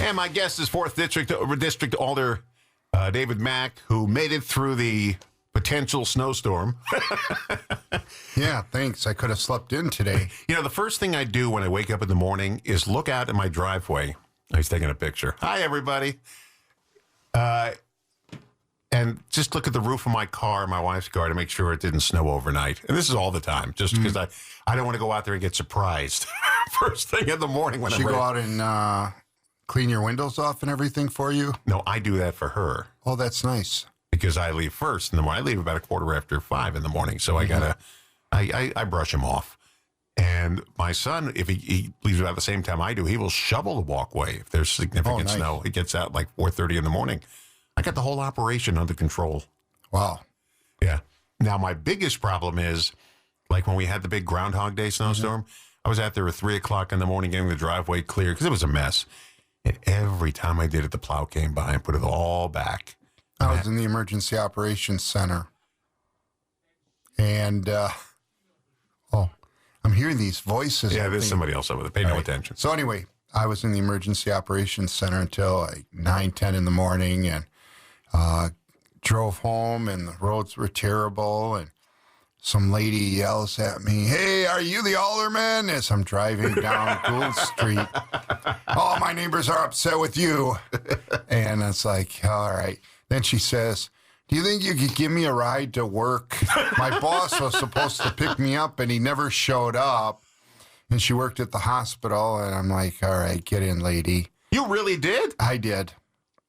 And my guest is 4th District Alder David Maack, who made it through the potential snowstorm. Yeah, thanks. I could have slept in today. You know, the first thing I do when I wake up in the morning is look out at my driveway. He's taking a picture. Hi, everybody. And just look at the roof of my car, my wife's car, to make sure it didn't snow overnight. And this is all the time, just because I don't want to go out there and get surprised first thing in the morning when She go out and clean your windows off and everything for you? No, I do that for her. Oh, that's nice. Because I leave first in the morning. I leave about 5:15 in the morning, so I brush him off. And my son, if he leaves about the same time I do, he will shovel the walkway if there's significant snow. He gets out like 4:30 in the morning. I got the whole operation under control. Wow. Yeah. Now, my biggest problem is, like when we had the big Groundhog Day snowstorm, I was out there at 3 o'clock in the morning getting the driveway clear because it was a mess. And every time I did it, the plow came by and put it all back. I was in the Emergency Operations Center. And, I'm hearing these voices. Yeah, there's somebody else over there. Pay no attention. So anyway, I was in the Emergency Operations Center until like 9, 10 in the morning and drove home, and the roads were terrible. And some lady yells at me, "Hey, are you the alderman?" As I'm driving down Gould Street. "Oh, my neighbors are upset with you." And it's like, all right. Then she says, "Do you think you could give me a ride to work? My boss was supposed to pick me up, and he never showed up." And she worked at the hospital, and I'm like, all right, get in, lady. You really did? I did.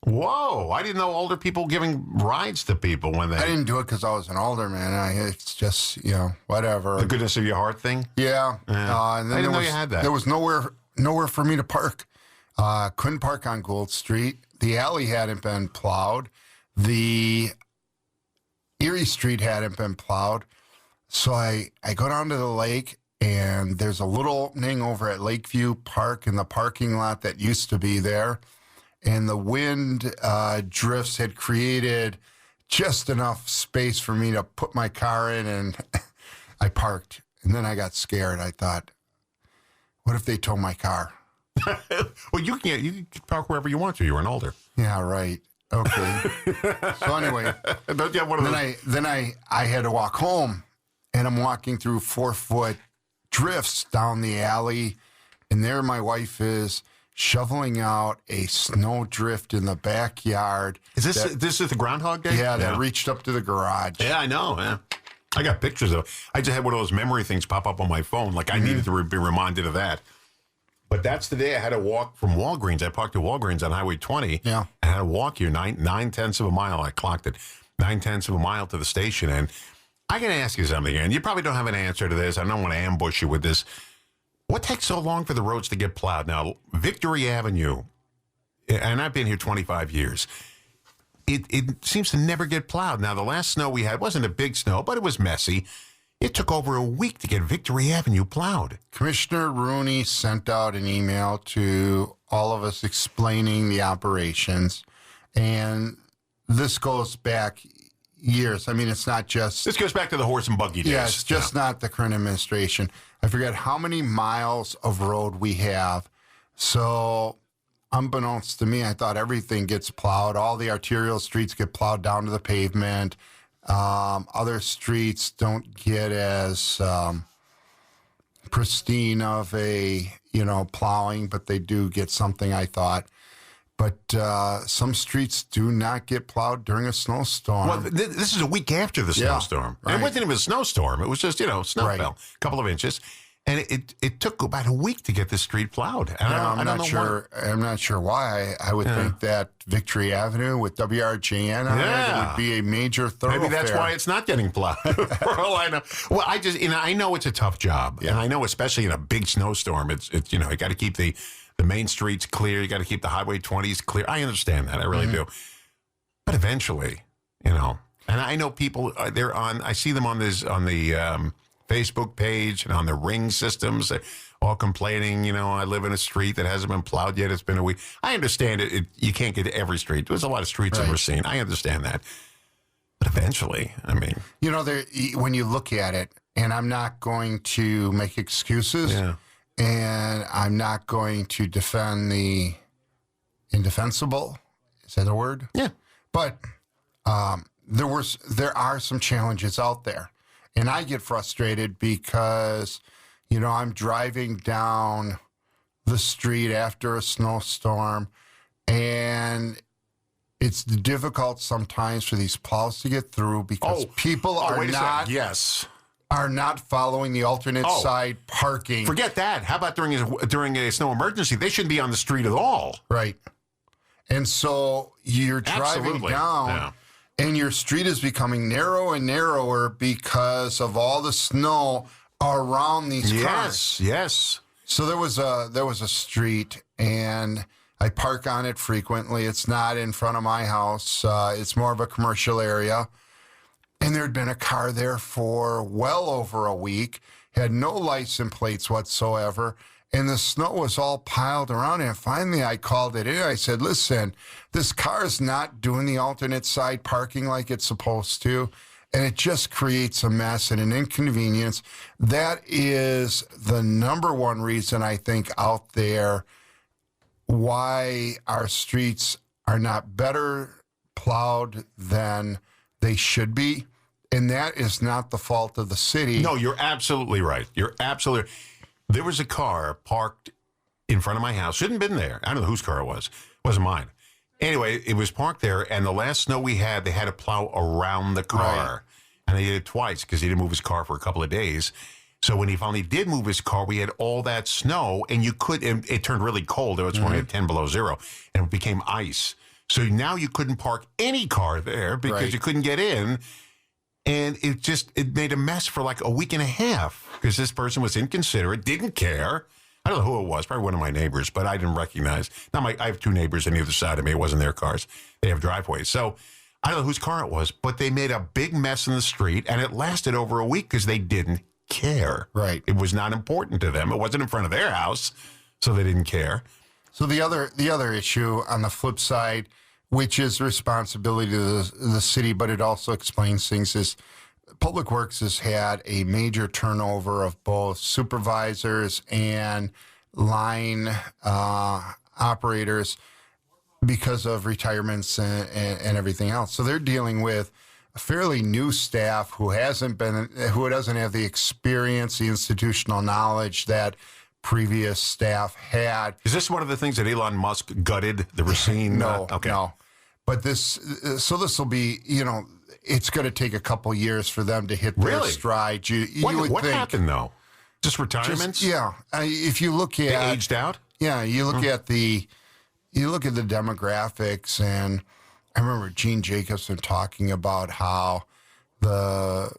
Whoa. I didn't know older people giving rides to people when they... I didn't do it because I was an alderman. It's just, whatever. The goodness of your heart thing? Yeah. And then I didn't know you had that. There was nowhere for me to park. Couldn't park on Gould Street. The alley hadn't been plowed. The Erie Street hadn't been plowed. So I go down to the lake, and there's a little opening over at Lakeview Park in the parking lot that used to be there. And the wind drifts had created just enough space for me to put my car in, and I parked. And then I got scared. I thought, what if they tow my car? Well, you can park wherever you want to. You're an alder. Yeah, right. Okay. So anyway, don't you have one of those? Then I had to walk home, and I'm walking through 4-foot drifts down the alley, and there my wife is shoveling out a snow drift in the backyard. Is this is the Groundhog Day? Yeah, that reached up to the garage. Yeah, I know. Yeah. I got pictures of it. I just had one of those memory things pop up on my phone. Like I needed to be reminded of that. But that's the day I had to walk from Walgreens. I parked at Walgreens on Highway 20. Yeah. I had to walk here 9/10 of a mile. I clocked it 9/10 of a mile to the station. And I got to ask you something, and you probably don't have an answer to this. I don't want to ambush you with this. What takes so long for the roads to get plowed? Now, Victory Avenue, and I've been here 25 years, it seems to never get plowed. Now, the last snow we had wasn't a big snow, but it was messy. It took over a week to get Victory Avenue plowed. Commissioner Rooney sent out an email to all of us explaining the operations, and this goes back years. I mean, it's not just... This goes back to the horse and buggy days. Yeah, it's just not the current administration. I forget how many miles of road we have. So, unbeknownst to me, I thought everything gets plowed. All the arterial streets get plowed down to the pavement. Other streets don't get as pristine of a, plowing, but they do get something, I thought. But some streets do not get plowed during a snowstorm. Well, this is a week after the snowstorm. Right. And it wasn't even a snowstorm. It was just, snow fell, a couple of inches. And it took about a week to get the street plowed. And I'm not sure why. I would think that Victory Avenue with WRJN on it would be a major thoroughfare. Maybe that's why it's not getting plowed, for all I know. Well, I know it's a tough job. Yeah. And I know especially in a big snowstorm, it's you got to keep the main streets clear. You got to keep the Highway 20s clear. I understand that. I really do. But eventually, and I know people, I see them on the Facebook page and on the ring systems, all complaining, I live in a street that hasn't been plowed yet. It's been a week. I understand it. You can't get to every street. There's a lot of streets in Racine. I understand that. But eventually, when you look at it, and I'm not going to make excuses, and I'm not going to defend the indefensible. Is that a word? Yeah. But there are some challenges out there. And I get frustrated because, I'm driving down the street after a snowstorm, and it's difficult sometimes for these plows to get through because people are not following the alternate side parking. Forget that. How about during a snow emergency? They shouldn't be on the street at all. Right. And so you're driving down, and your street is becoming narrow and narrower because of all the snow around these cars. Yes. So there was a street, and I park on it frequently. It's not in front of my house. It's more of a commercial area. And there had been a car there for well over a week, had no license plates whatsoever, and the snow was all piled around it. And finally, I called it in. I said, listen, this car is not doing the alternate side parking like it's supposed to, and it just creates a mess and an inconvenience. That is the number one reason, I think, out there why our streets are not better plowed than they should be. And that is not the fault of the city. No, you're absolutely right. There was a car parked in front of my house. Shouldn't have been there. I don't know whose car it was. It wasn't mine. Anyway, it was parked there, and the last snow we had, they had to plow around the car. Right. And they did it twice because he didn't move his car for a couple of days. So when he finally did move his car, we had all that snow, and it turned really cold. It was only at 10 below zero, and it became ice. So now you couldn't park any car there because you couldn't get in. And it made a mess for like a week and a half because this person was inconsiderate, didn't care. I don't know who it was, probably one of my neighbors, but I didn't recognize. I have two neighbors on either side of me. It wasn't their cars. They have driveways. So I don't know whose car it was, but they made a big mess in the street, and it lasted over a week because they didn't care. Right. It was not important to them. It wasn't in front of their house, so they didn't care. So the other issue on the flip side, which is responsibility to the city, but it also explains things, is Public Works has had a major turnover of both supervisors and line operators because of retirements and everything else. So they're dealing with a fairly new staff who doesn't have the experience, the institutional knowledge that previous staff had. Is this one of the things that Elon Musk gutted, the Racine? No. But this will be, it's going to take a couple years for them to hit their stride. What happened, though? Just retirements? If you look at... They aged out? Yeah, you look at the demographics, and I remember Gene Jacobson talking about how the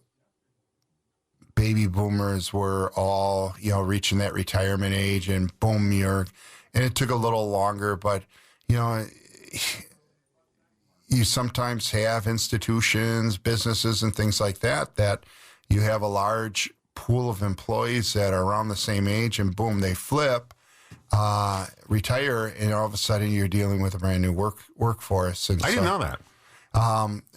baby boomers were all, reaching that retirement age, and boom, and it took a little longer, but, you sometimes have institutions, businesses, and things like that you have a large pool of employees that are around the same age, and boom, they flip, retire, and all of a sudden you're dealing with a brand new workforce. And I didn't know that.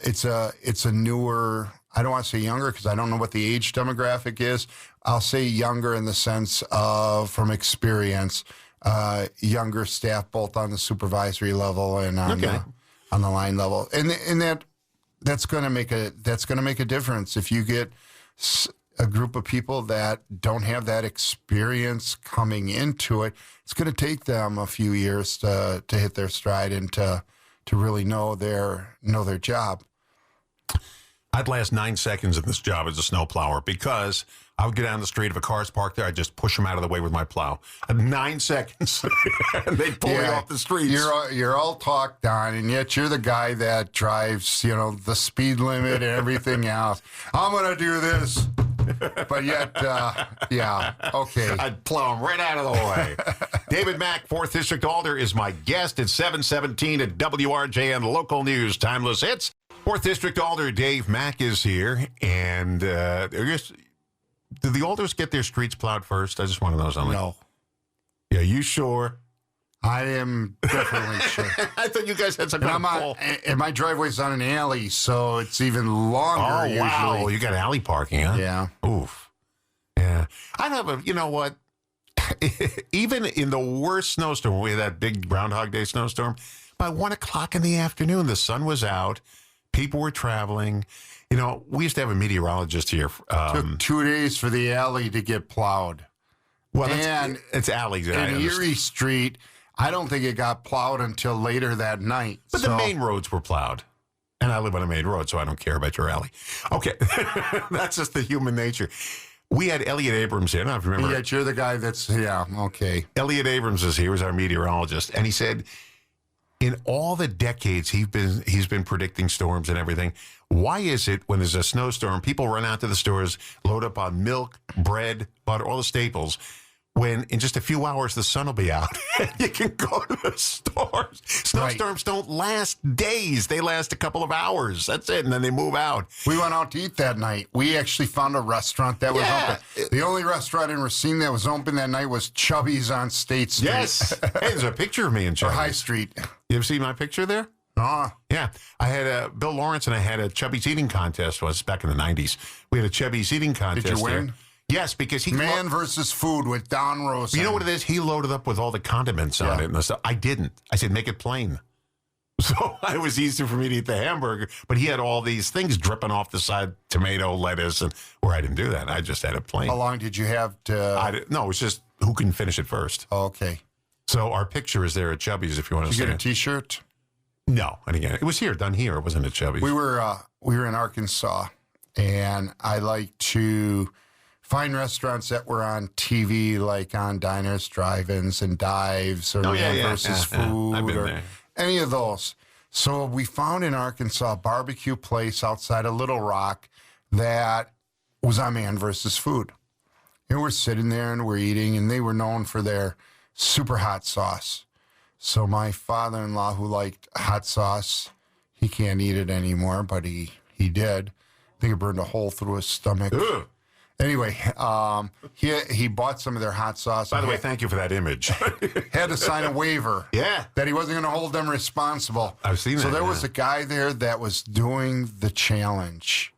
It's a newer, I don't want to say younger because I don't know what the age demographic is. I'll say younger in the sense of, from experience, younger staff both on the supervisory level and on the line level, and that's going to make a difference if you get a group of people that don't have that experience coming into it. It's going to take them a few years to hit their stride and to really know their job. I'd last 9 seconds in this job as a snowplower because I would get down the street. If a car's parked there, I'd just push them out of the way with my plow. 9 seconds. And they'd pull me off the streets. You're all talked on, and yet you're the guy that drives, the speed limit and everything else. I'm going to do this. But yet, okay. I'd plow them right out of the way. David Maack, 4th District Alder, is my guest at 7:17 at WRJN Local News Timeless Hits. 4th District Alder Dave Maack is here, and do the alders get their streets plowed first? I just want to know something. No. Yeah, you sure? I am definitely sure. I thought you guys had some kind of pull. And my driveway's on an alley, so it's even longer usually. Wow. You got alley parking, huh? Yeah. Oof. Yeah. I have you know what? even in the worst snowstorm, we had that big Groundhog Day snowstorm, by 1 o'clock in the afternoon, the sun was out, people were traveling. You know, we used to have a meteorologist here. Took 2 days for the alley to get plowed. Well, and it's alleys. In Erie Street, I don't think it got plowed until later that night. But the main roads were plowed. And I live on a main road, so I don't care about your alley. Okay. That's just the human nature. We had Elliot Abrams here. I don't remember. Yet you're the guy that's, okay. Elliot Abrams is here. He was our meteorologist. And he said, in all the decades he's been predicting storms and everything, why is it when there's a snowstorm, people run out to the stores, load up on milk, bread, butter, all the staples, when in just a few hours the sun will be out and you can go to the stores. Snowstorms don't last days. They last a couple of hours. That's it. And then they move out. We went out to eat that night. We actually found a restaurant that was open. The only restaurant in Racine that was open that night was Chubby's on State Street. Yes. Hey, there's a picture of me in Chubby's. Or High Street. You ever seen my picture there? Yeah. I had Bill Lawrence and I had a Chubby's eating contest. Was back in the 90s. We had a Chubby's eating contest. Did you win? There. Yes, because Man versus Food with Don Rosen. You know what it is? He loaded up with all the condiments on it and the stuff. I didn't. I said, make it plain. So it was easier for me to eat the hamburger, but he had all these things dripping off the side, tomato, lettuce, and where I didn't do that. I just had it plain. How long did you have to? No, it was just who can finish it first. Oh, okay. So our picture is there at Chubby's if you want to see it. Did you get a T-shirt? No. And again, it was here, done here. It wasn't at Chubby's. We were in Arkansas, and I like to find restaurants that were on TV, like on Diners, Drive-Ins, and Dives, or Man versus Food, I've been or there. Any of those. So we found in Arkansas a barbecue place outside of Little Rock that was on Man versus Food. And we're sitting there and we're eating, and they were known for their super hot sauce. So my father-in-law, who liked hot sauce, he can't eat it anymore, but he did. I think it burned a hole through his stomach. Ugh. Anyway, he bought some of their hot sauce. By the way, thank you for that image. Had to sign a waiver. Yeah. That he wasn't going to hold them responsible. I've seen that. So there was a guy there that was doing the challenge.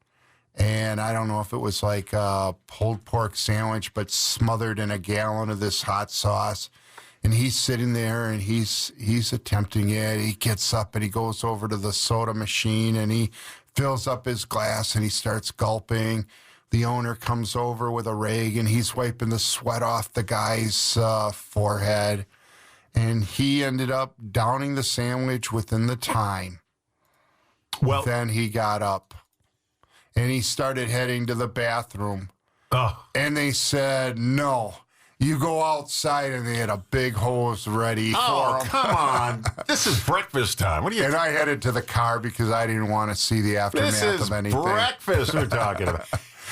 And I don't know if it was like a pulled pork sandwich, but smothered in a gallon of this hot sauce. And he's sitting there and he's attempting it. He gets up and he goes over to the soda machine and he fills up his glass and he starts gulping. The owner comes over with a rag and he's wiping the sweat off the guy's forehead. And he ended up downing the sandwich within the time. Well, then he got up and he started heading to the bathroom. Oh. And they said, no, you go outside, and they had a big hose ready for him. Oh, come on. This is breakfast time. What are you? And I headed to the car because I didn't want to see the aftermath of anything. This is breakfast we're talking about.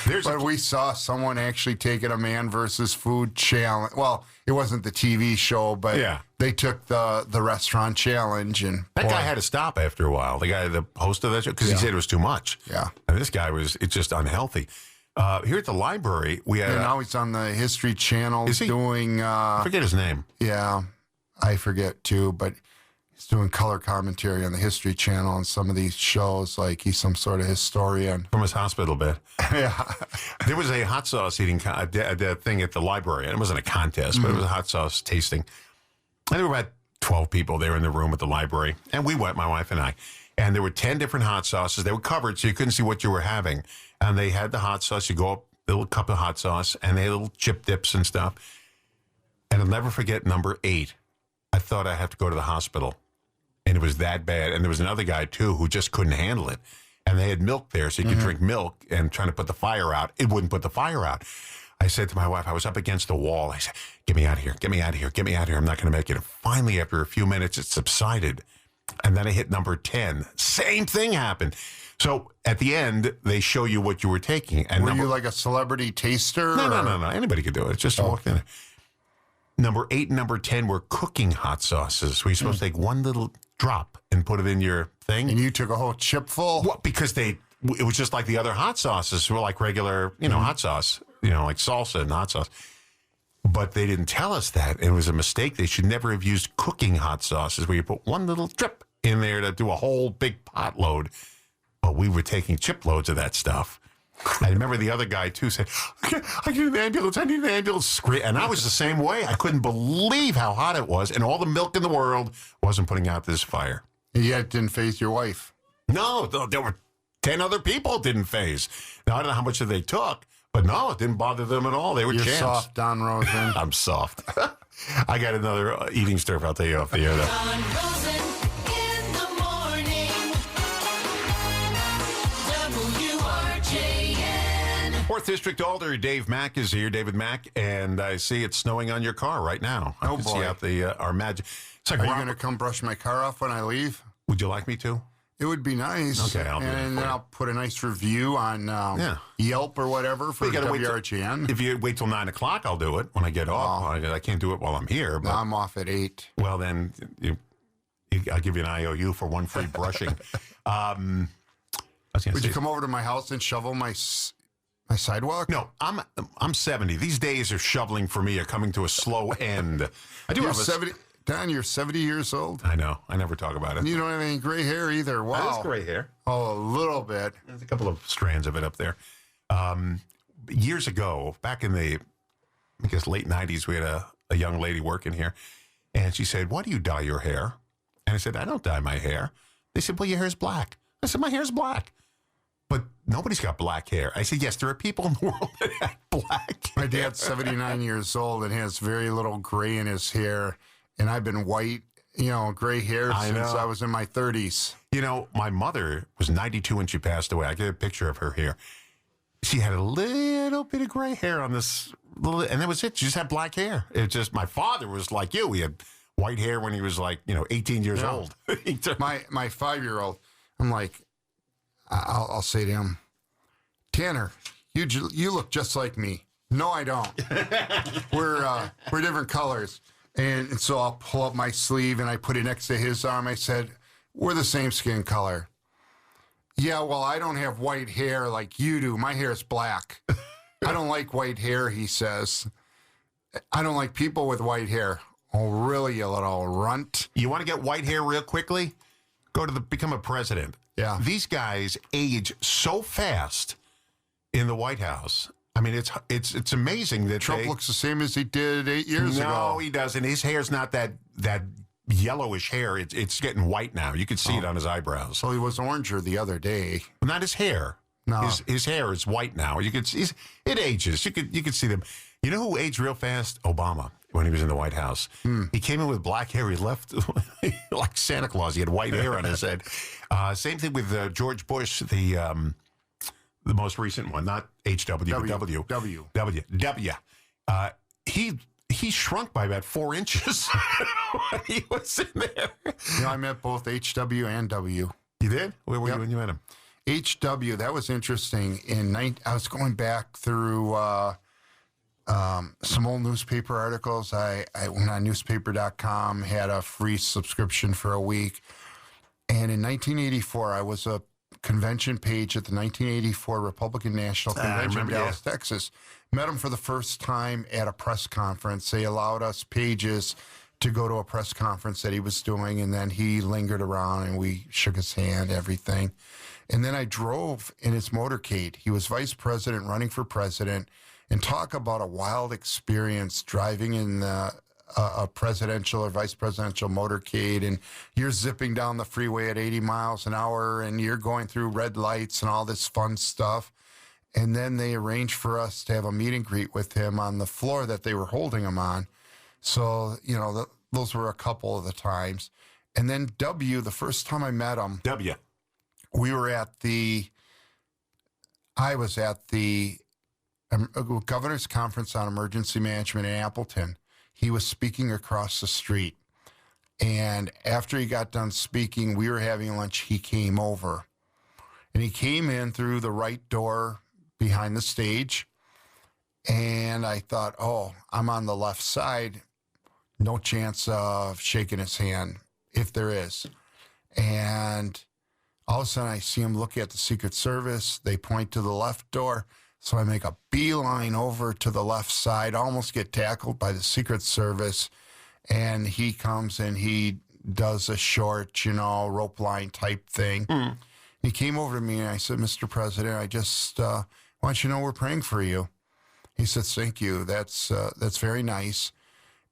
But we saw someone actually taking a Man versus Food challenge. Well, it wasn't the TV show, but they took the restaurant challenge. And that guy had to stop after a while. The guy, the host of that show, because he said it was too much. Yeah. And this guy it's just unhealthy. Here at the library, we had... And now he's on the History Channel doing... I forget his name. Yeah, I forget too, but he's doing color commentary on the History Channel and some of these shows, like he's some sort of historian. From his hospital bed. Yeah. There was a hot sauce eating thing at the library, and it wasn't a contest, but it was a hot sauce tasting. And there were about 12 people there in the room at the library, and we went, my wife and I. And there were 10 different hot sauces. They were covered, so you couldn't see what you were having. And they had the hot sauce. You go up, a little cup of hot sauce, and they had little chip dips and stuff. And I'll never forget number 8. I thought I had to go to the hospital. And it was that bad. And there was another guy, too, who just couldn't handle it. And they had milk there, so you could drink milk and trying to put the fire out. It wouldn't put the fire out. I said to my wife, I was up against the wall. I said, get me out of here, get me out of here, get me out of here. I'm not going to make it. And finally, after a few minutes, it subsided. And then I hit number 10. Same thing happened. So at the end, they show you what you were taking. And were you like a celebrity taster? No. Anybody could do it. Just walked in. Number 8 and number 10 were cooking hot sauces. So you're supposed to take one little drop and put it in your thing. And you took a whole chip full? Well, because it was just like the other hot sauces were like regular, hot sauce, like salsa and hot sauce. But they didn't tell us that. It was a mistake. They should never have used cooking hot sauces where you put one little drip in there to do a whole big pot load. But we were taking chip loads of that stuff. I remember the other guy, too, said, I need an ambulance, I need an ambulance. And I was the same way. I couldn't believe how hot it was, and all the milk in the world wasn't putting out this fire. And yet it didn't faze your wife. No, there were 10 other people it didn't phase. Now, I don't know how much they took, but no, it didn't bother them at all. They were You're champs. soft, Don Rosen. I'm soft. I got another eating stuff I'll tell you off the air, though. Don Rosen in the morning. WRJN. 4th District Alder, Dave Maack is here. David Maack, and I see it's snowing on your car right now. I Oh, can boy. see out our magic. It's like, Are you Robert, going to come brush my car off when I leave? would you like me to? It would be nice. Okay, I'll do that And for then you. I'll put a nice review on Yelp or whatever for You gotta wait till- WRGN. If you wait till 9 o'clock, I'll do it when I get off. I can't do it while I'm here. But, I'm off at 8. well, then I'll give you an IOU for one free brushing. I was gonna Would say- you come over to my house and shovel my sidewalk? No, I'm 70. These days of shoveling for me are coming to a slow end. I do You're have 70. Don, you're 70 years old. I know. I never talk about it. You don't have any gray hair either. Wow. That is gray hair. Oh, a little bit. There's a couple of strands of it up there. Years ago, back in the, I guess, late 90s, we had a young lady working here, and she said, why do you dye your hair? And I said, I don't dye my hair. They said, well, your hair's black. I said, my hair's black. But nobody's got black hair. I said, yes, there are people in the world that have black hair. My dad's 79 years old and has very little gray in his hair. And I've been white, gray hair I since know. I was in my 30s. You know, my mother was 92 when she passed away. I get a picture of her here. She had a little bit of gray hair on this, and that was it. She just had black hair. It just, my father was like you. He had white hair when he was 18 years old. My 5-year-old, I'm like, I'll say to him, Tanner, you look just like me. No, I don't. We're different colors. And so I'll pull up my sleeve and I put it next to his arm. I said, we're the same skin color. Yeah, well, I don't have white hair like you do. My hair is black. I don't like white hair, he says. I don't like people with white hair. Oh, really, you little runt? You want to get white hair real quickly? Go to become a president. Yeah. These guys age so fast in the White House. I mean, it's amazing that Trump looks the same as he did 8 years ago. No, he doesn't. His hair's not that yellowish hair. It's getting white now. You can see it on his eyebrows. So he was oranger the other day. Not his hair. No. His hair is white now. You could see it ages. You could see them. You know who aged real fast? Obama, when he was in the White House. He came in with black hair. He left like Santa Claus. He had white hair on his head. Same thing with George Bush, the most recent one, not HW, but W. He shrunk by about 4 inches when he was in there. I met both HW and W. You did? Where were Yep. you when you met him? HW, that was interesting. I was going back through some old newspaper articles. I went on newspaper.com, had a free subscription for a week. And in 1984, I was a convention page at the 1984 Republican National Convention in remember, Dallas, Texas. Met him for the first time at a press conference. They allowed us pages to go to a press conference that he was doing, and then he lingered around and we shook his hand, everything. And then I drove in his motorcade. He was vice president, running for president, and talk about a wild experience driving in a presidential or vice presidential motorcade, and you're zipping down the freeway at 80 miles an hour, and you're going through red lights and all this fun stuff. And then they arranged for us to have a meet and greet with him on the floor that they were holding him on. So, those were a couple of the times. And then W, the first time I met him, I was at the Governor's Conference on Emergency Management in Appleton. He was speaking across the street. And after he got done speaking, we were having lunch. He came over. And he came in through the right door behind the stage. And I thought, I'm on the left side. No chance of shaking his hand, if there is. And all of a sudden, I see him look at the Secret Service. They point to the left door. So I make a beeline over to the left side, almost get tackled by the Secret Service. And he comes and he does a short, rope line type thing. He came over to me and I said, Mr. President, I just want you to know we're praying for you. He said, thank you. That's very nice.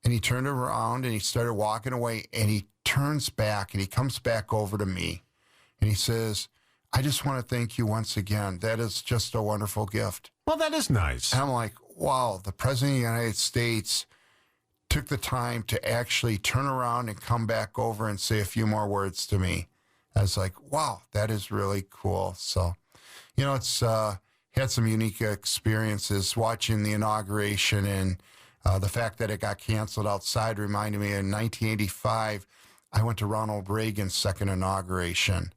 And he turned around and he started walking away, and he turns back and he comes back over to me and he says, I just want to thank you once again. That is just a wonderful gift. Well, that is nice. And I'm like, wow, the President of the United States took the time to actually turn around and come back over and say a few more words to me. I was like, wow, that is really cool. So, it's had some unique experiences watching the inauguration, and the fact that it got canceled outside reminded me in 1985, I went to Ronald Reagan's second inauguration,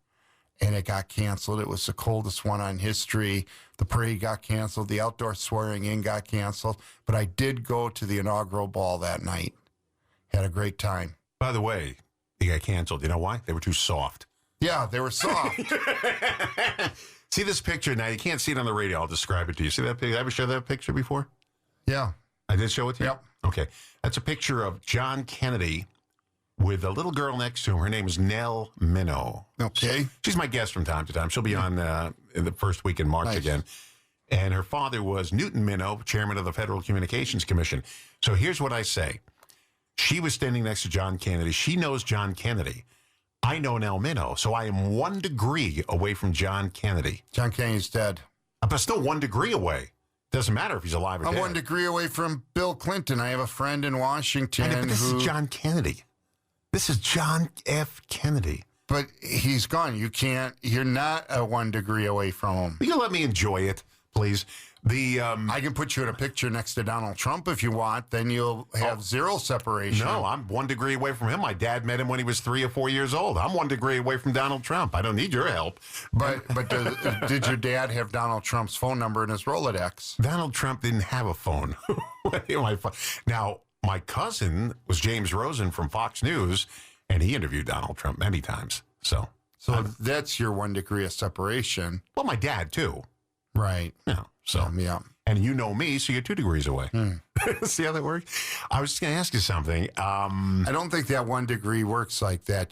and it got canceled. It was the coldest one on history. The parade got canceled. The outdoor swearing in got canceled. But I did go to the inaugural ball that night. Had a great time. By the way, they got canceled. You know why? They were too soft. Yeah, they were soft. See this picture now? You can't see it on the radio. I'll describe it to you. See that picture? Did I ever show that picture before? Yeah. I did show it to you? Yep. Okay. That's a picture of John Kennedy with a little girl next to him. Her name is Nell Minow. Okay. She's my guest from time to time. She'll be on in the first week in March Nice. again. And her father was Newton Minow, chairman of the Federal Communications Commission. So here's what I say. She was standing next to John Kennedy. She knows John Kennedy. I know Nell Minow. So I am 1 degree away from John Kennedy. John Kennedy's dead. But still 1 degree away. Doesn't matter if he's alive or I'm dead. 1 degree away from Bill Clinton. I have a friend in Washington But this who... is John Kennedy. This is John F. Kennedy. But he's gone. You're not 1 degree away from him. Will you let me enjoy it, please? I can put you in a picture next to Donald Trump if you want. Then you'll have zero separation. No, I'm 1 degree away from him. My dad met him when he was 3 or 4 years old. I'm 1 degree away from Donald Trump. I don't need your help. But did your dad have Donald Trump's phone number in his Rolodex? Donald Trump didn't have a phone. Now, my cousin was James Rosen from Fox News, and he interviewed Donald Trump many times. So That's your 1 degree of separation. well, my dad, too. Right. Yeah. So, Yeah. and you know me, so you're 2 degrees away. See how that works? I was just going to ask you something. I don't think that 1 degree works like that.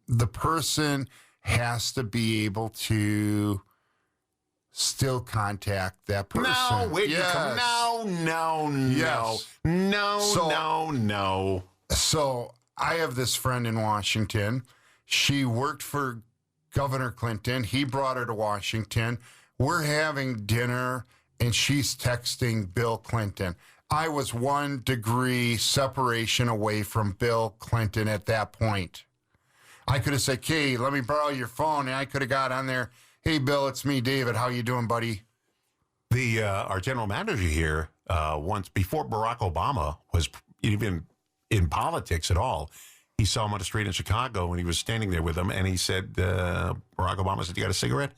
The person has to be able to still contact that person. No, wait, Yes. no. Yes. No. So I have this friend in Washington. She worked for Governor Clinton. He brought her to Washington. We're having dinner, and she's texting Bill Clinton. I was 1 degree separation away from Bill Clinton at that point. I could have said, "Kay, let me borrow your phone," and I could have got on there. "Hey, Bill, it's me, David. How you doing, buddy?" Our general manager here, once before Barack Obama was even in politics at all, he saw him on the street in Chicago, and he was standing there with him, and he said, Barack Obama said, "You got a cigarette?"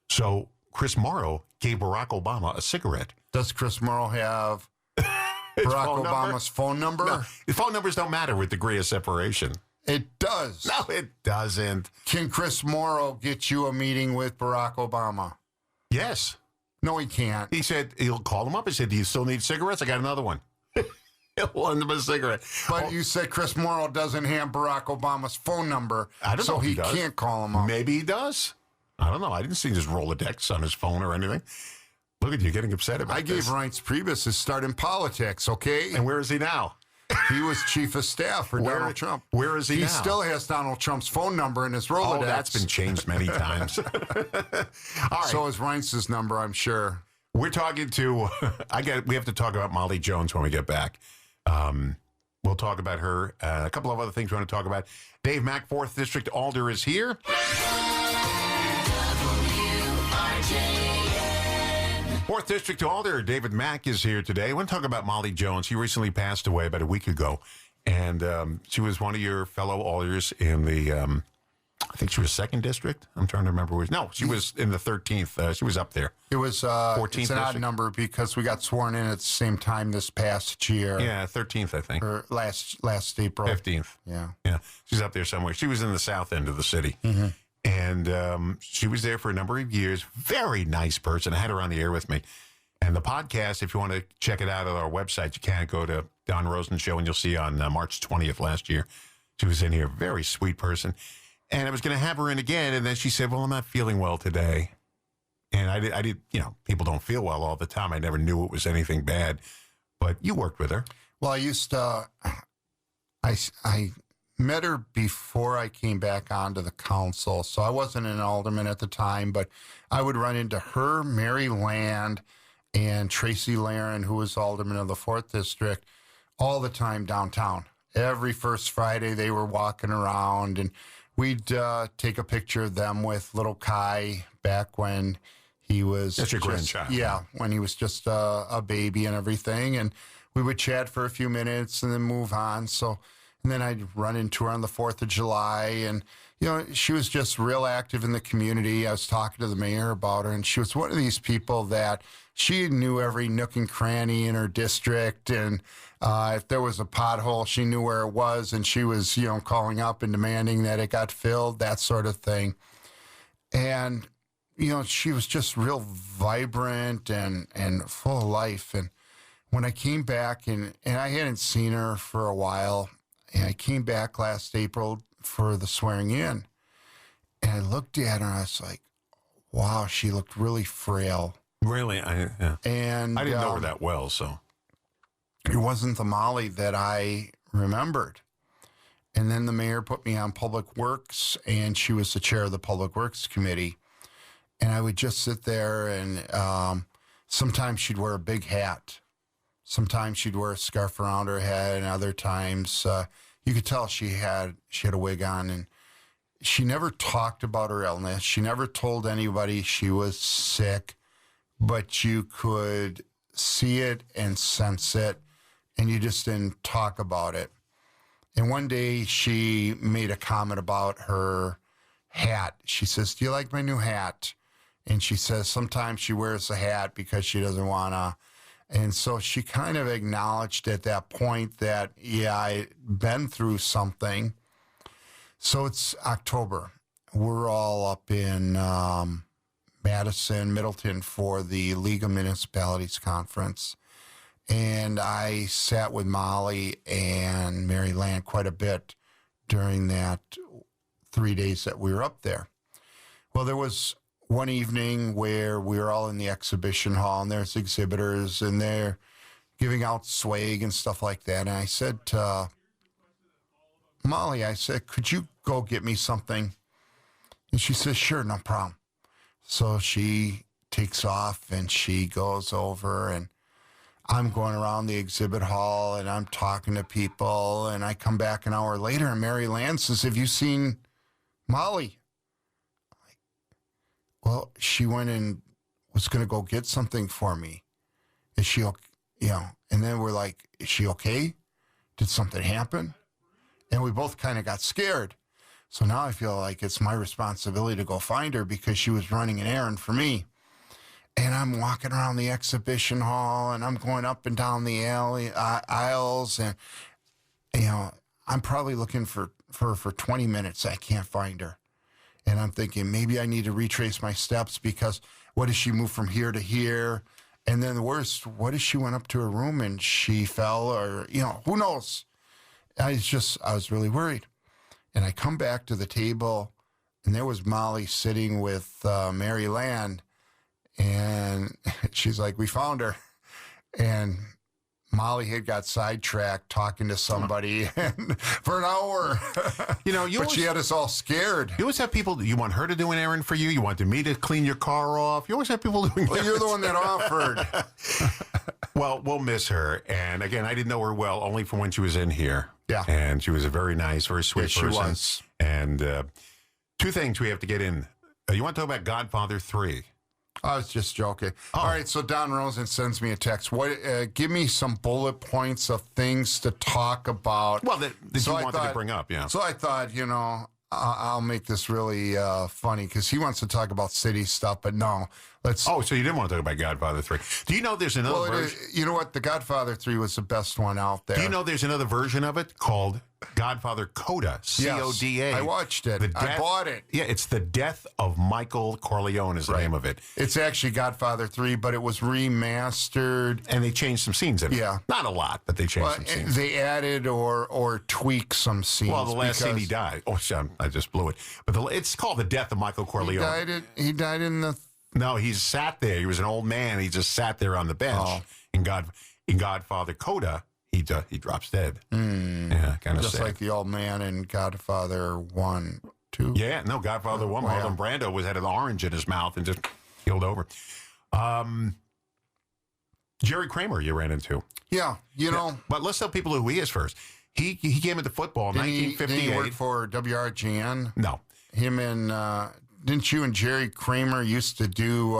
So Chris Morrow gave Barack Obama a cigarette. Does Chris Morrow have Barack phone number? Obama's phone number? No, the phone numbers don't matter with degree of separation. It does. No, it doesn't. Can Chris Morrow get you a meeting with Barack Obama? Yes. No, he can't. He said, he'll call him up. He said, "Do you still need cigarettes? I got another one." He'll lend him a cigarette. But you said Chris Morrow doesn't have Barack Obama's phone number, I don't so know if he he does. can't call him up. Maybe he does. I don't know. I didn't see his Rolodex on his phone or anything. Look at you getting upset about I gave this. Reince Priebus his start in politics, okay? And where is he now? He was chief of staff for Where- Donald Trump. where is he now? still has Donald Trump's phone number in his Rolodex. Oh, that's been changed many times. All right. So is Reince's number, I'm sure. We're talking to, we have to talk about Molly Jones when we get back. We'll talk about her. A couple of other things we want to talk about. Dave Maack, 4th District Alder, is here. Fourth District Alder, David Maack, is here today. I want to talk about Molly Jones. She recently passed away about a week ago. And she was one of your fellow alders in the, I think she was 2nd District. I'm trying to remember where. No, she was in the 13th. She was up there. It was 14th it's an odd district. number because we got sworn in at the same time this past year. Yeah, 13th, I think. Or last April. 15th. Yeah. Yeah, she's up there somewhere. She was in the south end of the city. And she was there for a number of years. Very nice person. I had her on the air with me. And the podcast, if you want to check it out at our website, you can go to Don Rosen Show, and you'll see on March 20th last year. She was in here. Very sweet person. And I was going to have her in again, and then she said, well, I'm not feeling well today. And I did, people don't feel well all the time. I never knew it was anything bad. But you worked with her. Well, I used to, I met her before I came back onto the council. So I wasn't an alderman at the time, but I would run into her, Mary Land, and Tracy Laren, who was alderman of the 4th District, all the time downtown. Every first Friday they were walking around, and we'd take a picture of them with little Kai back when he was That's your grandchild. Yeah, when he was just a baby and everything. And we would chat for a few minutes and then move on. And then I'd run into her on the 4th of July. And, she was just real active in the community. I was talking to the mayor about her, and she was one of these people that she knew every nook and cranny in her district. And if there was a pothole, she knew where it was. And she was, calling up and demanding that it got filled, that sort of thing. And, she was just real vibrant and full of life. And when I came back, and I hadn't seen her for a while, and I came back last April for the swearing in, and I looked at her and I was like, wow, she looked really frail. Really? Yeah. And I didn't know her that well, so. It wasn't the Molly that I remembered. And then the mayor put me on Public Works, and she was the chair of the Public Works Committee. And I would just sit there, and sometimes she'd wear a big hat. Sometimes she'd wear a scarf around her head, and other times you could tell she had a wig on. And she never talked about her illness. She never told anybody she was sick, but you could see it and sense it, and you just didn't talk about it. And one day she made a comment about her hat. She says, do you like my new hat? And she says sometimes she wears the hat because she doesn't want to. And so she kind of acknowledged at that point that, yeah, I'd been through something. So it's October. We're all up in Madison, Middleton for the League of Municipalities Conference. And I sat with Molly and Mary Land quite a bit during that 3 days that we were up there. Well, there was one evening where we were all in the exhibition hall, and there's exhibitors, and they're giving out swag and stuff like that. And I said to Molly, I said, could you go get me something? And she says, sure, no problem. So she takes off, and she goes over, and I'm going around the exhibit hall, and I'm talking to people, and I come back an hour later, and Mary Land says, have you seen Molly? Well, she went and was going to go get something for me. Is she okay? And then we're like, is she okay? Did something happen? And we both kind of got scared. So now I feel like it's my responsibility to go find her because she was running an errand for me. And I'm walking around the exhibition hall, and I'm going up and down the aisles, and, I'm probably looking for 20 minutes. I can't find her. And I'm thinking, maybe I need to retrace my steps because what if she moved from here to here? And then the worst, what if she went up to her room and she fell, or, who knows? I was really worried. And I come back to the table, and there was Molly sitting with Mary Land, and she's like, we found her. And Molly had got sidetracked talking to somebody for an hour. But she had us all scared. You always have people, you want her to do an errand for you. You wanted me to clean your car off. You always have people doing Well, you're the one that offered. Well, we'll miss her. And again, I didn't know her well, only from when she was in here. Yeah. And she was a very nice, very sweet Yes, she person. was. And two things we have to get in. You want to talk about Godfather 3? I was just joking. All right, so Don Rosen sends me a text. Give me some bullet points of things to talk about. Well, that you wanted to bring up, yeah. So I thought, I'll make this really funny because he wants to talk about city stuff, but no. Oh, so you didn't want to talk about Godfather 3. Do you know there's another Well, version? you know what? The Godfather 3 was the best one out there. Do you know there's another version of it called Godfather Coda, C-O-D-A? Yes, I watched it. The I death- bought it. Yeah, it's the death of Michael Corleone is the name of it. It's actually Godfather 3, but it was remastered. And they changed some scenes in it. Yeah. Not a lot, but they changed Well, some scenes. they added or tweaked some scenes. Well, the last scene he because died. Oh, shit, I just blew it. But it's called The Death of Michael Corleone. He died in the... No, he sat there. He was an old man. He just sat there on the bench. Oh. In Godfather Coda, he drops dead. Yeah, kind of Just sad. like the old man in Godfather 1, 2. Yeah, no, Godfather 1, Wow. Marlon Brando had an orange in his mouth and just keeled over. Jerry Kramer you ran into. Yeah, you know... But let's tell people who he is first. He came into football in Didn't he 1958. work for WRGN? No. Him and... didn't you and Jerry Kramer used to do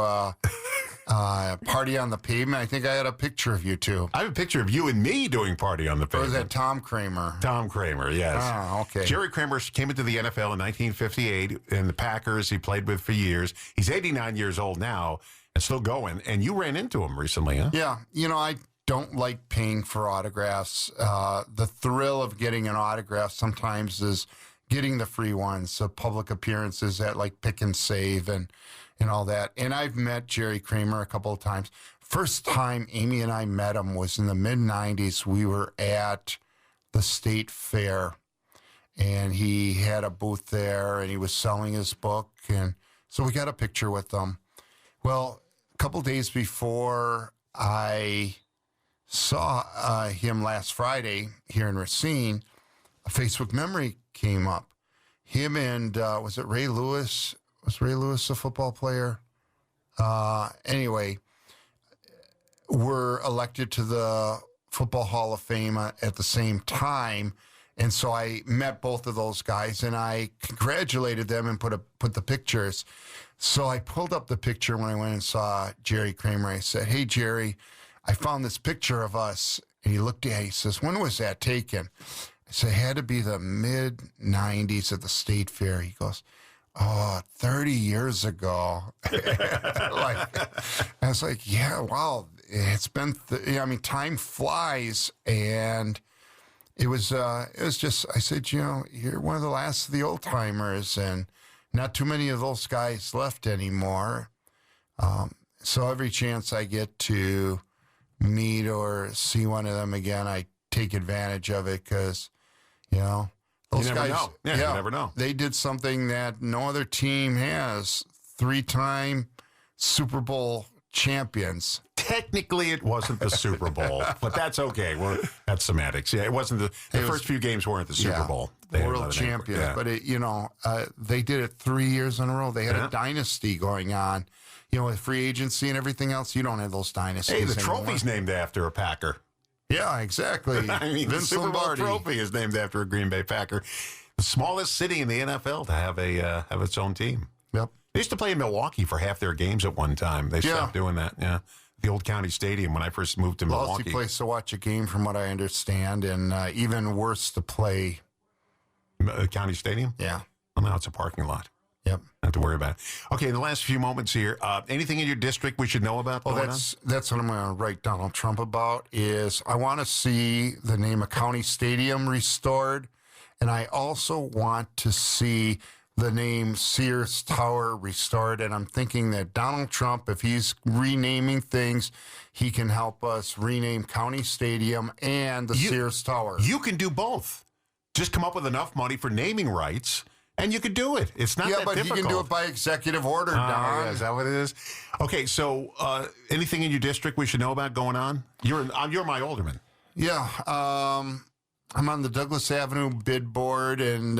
Party on the Pavement? I think I had a picture of you two. I have a picture of you and me doing Party on the Or was Pavement. that Tom Kramer? Tom Kramer, yes. Ah, okay. Jerry Kramer came into the NFL in 1958 in the Packers. He played with for years. He's 89 years old now and still going. And you ran into him recently, huh? Yeah, you know, I don't like paying for autographs. The thrill of getting an autograph sometimes is getting the free ones, the public appearances at like Pick and Save and all that. And I've met Jerry Kramer a couple of times. First time Amy and I met him was in the mid-'90s. We were at the State Fair, and he had a booth there, and he was selling his book. And so we got a picture with him. Well, a couple days before I saw him last Friday here in Racine, a Facebook memory came up. Him and, was it Ray Lewis? Was Ray Lewis a football player? Anyway, were elected to the Football Hall of Fame at the same time. And so I met both of those guys, and I congratulated them and put the pictures. So I pulled up the picture when I went and saw Jerry Kramer. I said, "Hey, Jerry, I found this picture of us." And he looked at it. He says, "When was that taken?" I said, "It had to be the mid-'90s at the State Fair." He goes, "Oh, 30 years ago." I was like, yeah, wow, it's been, time flies. And it was just, I said, you're one of the last of the old timers, and not too many of those guys left anymore. So every chance I get to meet or see one of them again, I take advantage of it because, those You never guys, know. Yeah, you never know. They did something that no other team has. 3-time Super Bowl champions. Technically, it wasn't the Super Bowl, but that's okay. That's semantics. Yeah, it wasn't the first few games weren't the Super Bowl. They had World another name. champions. Yeah. But they did it 3 years in a row. They had a dynasty going on. With free agency and everything else, you don't have those dynasties Hey, the anymore. trophy's named after a Packer. Yeah, exactly. I mean, Vince the Super Bowl Lombardi. trophy is named after a Green Bay Packer. The smallest city in the NFL to have have its own team. Yep. They used to play in Milwaukee for half their games at one time. They stopped doing that. Yeah, the old county stadium when I first moved to Lousy Milwaukee. place to watch a game, from what I understand, and even worse to play. County stadium. Yeah. Well, now it's a parking lot. Yep. Not to worry about it. Okay, in the last few moments here, anything in your district we should know about? Well, going that's what I'm going to write Donald Trump about. Is I want to see the Namath County Stadium restored, and I also want to see the name Sears Tower restored. And I'm thinking that Donald Trump, if he's renaming things, he can help us rename County Stadium and the Sears Tower. You can do both. Just come up with enough money for naming rights, and you could do it. It's not that but difficult. he can do it by executive order, Don. Yeah, is that what it is? Okay, so anything in your district we should know about going on? You're my alderman. Yeah, I'm on the Douglas Avenue bid board, and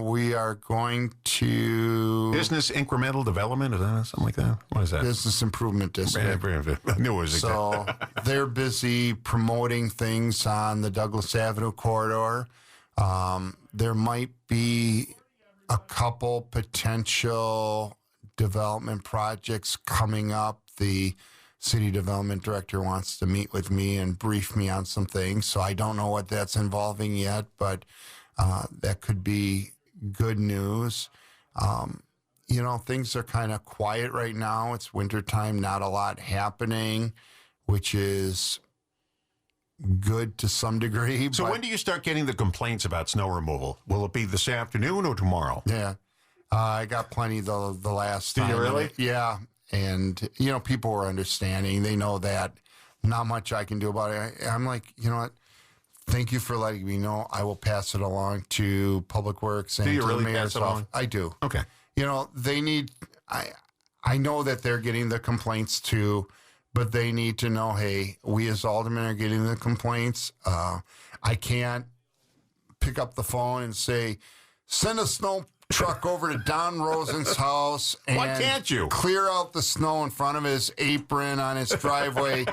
we are going to Business incremental development, is that something like that? What is that? Business Improvement District. I knew it was So they're busy promoting things on the Douglas Avenue corridor. There might be a couple potential development projects coming up. The city development director wants to meet with me and brief me on some things. So I don't know what that's involving yet, but that could be good news. things are kind of quiet right now. It's wintertime, not a lot happening, which is good to some degree. So but, when do you start getting the complaints about snow removal? Will it be this afternoon or tomorrow? Yeah. I got plenty the last Did time. you really? Yeah. And, people were understanding. They know that not much I can do about it. I'm like, you know what? Thank you for letting me know. I will pass it along to Public Works and Do you to really the mayor's pass it along? office. I do. Okay. They need, I know that they're getting the complaints too, but they need to know, hey, we as aldermen are getting the complaints. I can't pick up the phone and say, send a snow truck over to Don Rosen's house and Why can't you? clear out the snow in front of his apron on his driveway.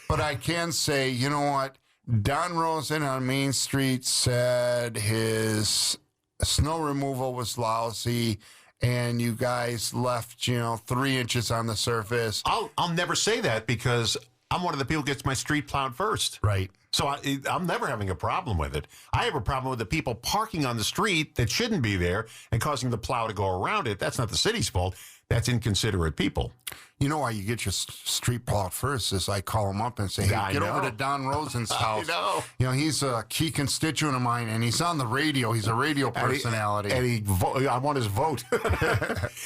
But I can say, you know what? Don Rosen on Main Street said his snow removal was lousy and you guys left, 3 inches on the surface. I'll never say that because I'm one of the people who gets my street plowed first. Right. So I'm never having a problem with it. I have a problem with the people parking on the street that shouldn't be there and causing the plow to go around it. That's not the city's fault. That's inconsiderate people. You know why you get your street plowed first is I call him up and say, hey, I get know. over to Don Rosen's house. know. He's a key constituent of mine, and he's on the radio. He's a radio personality. I want his vote.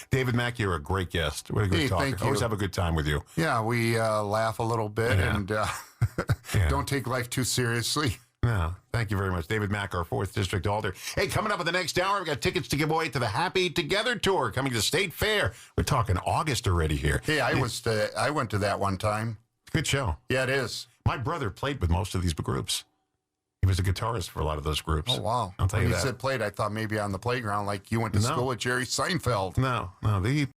David Maack, you're a great guest. What a good Hey, talker. thank you. Always have a good time with you. Yeah, we laugh a little bit Yeah. and Yeah. don't take life too seriously. No, thank you very much. David Maack, our 4th District Alder. Hey, coming up in the next hour, we've got tickets to give away to the Happy Together Tour coming to State Fair. We're talking August already here. Hey, I went to that one time. Good show. Yeah, it is. My brother played with most of these groups. He was a guitarist for a lot of those groups. Oh, wow. I'll tell When you you that. said played, I thought maybe on the playground like you went to No. school with Jerry Seinfeld. No,